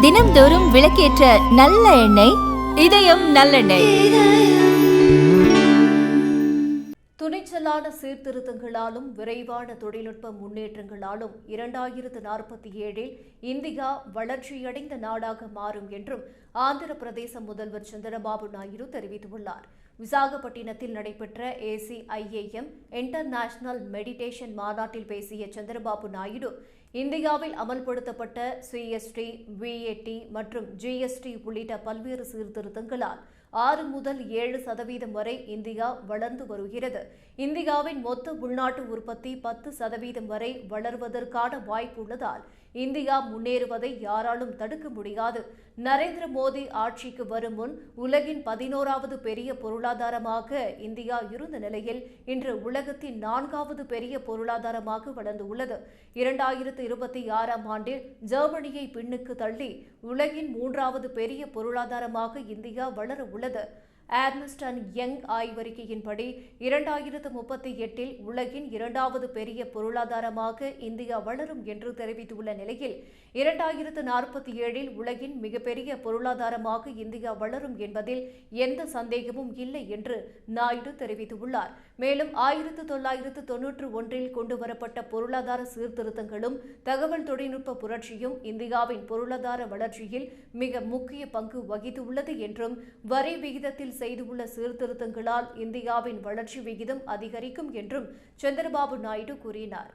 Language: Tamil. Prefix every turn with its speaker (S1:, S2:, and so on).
S1: தினம்தோறும் விளக்கேற்ற நல்ல எண்ணெய் இதயம் நல்லெண்ணெய்.
S2: துணிச்சலான சீர்திருத்தங்களாலும் விரைவான தொழில்நுட்ப முன்னேற்றங்களாலும் 2047 இந்தியா வளர்ச்சியடைந்த நாடாக மாறும் என்றும் ஆந்திர பிரதேச முதல்வர் சந்திரபாபு நாயுடு தெரிவித்துள்ளார். விசாகப்பட்டினத்தில் நடைபெற்ற ACIAM இன்டர்நேஷனல் மெடிடேஷன் மாநாட்டில் பேசிய சந்திரபாபு நாயுடு, இந்தியாவில் அமல்படுத்தப்பட்ட CST, VAT மற்றும் GST உள்ளிட்ட பல்வேறு சீர்திருத்தங்களால் 6 முதல் 7% வரை இந்தியா வளர்ந்து வருகிறது. இந்தியாவின் மொத்த உள்நாட்டு உற்பத்தி 10% வரை வளர்வதற்கான வாய்ப்பு உள்ளதால் இந்தியா முன்னேறுவதை யாராலும் தடுக்க முடியாது. நரேந்திர மோடி ஆட்சிக்கு வரும் முன் உலகின் 11வது பெரிய பொருளாதாரமாக இந்தியா இருந்த நிலையில் இன்று உலகத்தின் 4வது பெரிய பொருளாதாரமாக வளர்ந்துள்ளது. 2026ஆம் ஆண்டில் ஜெர்மனியை பின்னுக்கு தள்ளி உலகின் 3வது பெரிய பொருளாதாரமாக இந்தியா வளர உள்ளது. ஏர்னஸ்ட் அண்ட் யங் ஆய்வறிக்கையின்படி 2038 உலகின் 2வது பெரிய பொருளாதாரமாக இந்தியா வளரும் என்று தெரிவித்துள்ள நிலையில் 2047 உலகின் மிகப்பெரிய பொருளாதாரமாக இந்தியா வளரும் என்பதில் எந்த சந்தேகமும் இல்லை என்று நாயுடு தெரிவித்துள்ளார். மேலும் 1991 கொண்டுவரப்பட்ட பொருளாதார சீர்திருத்தங்களும் தகவல் தொழில்நுட்ப புரட்சியும் இந்தியாவின் பொருளாதார வளர்ச்சியில் மிக முக்கிய பங்கு வகித்துள்ளது என்றும் வரி விகிதத்தில் செய்துள்ள சீர்திருத்தங்களால் இந்தியாவின் வளர்ச்சி விகிதம் அதிகரிக்கும் என்றும் சந்திரபாபு நாயுடு கூறினார்.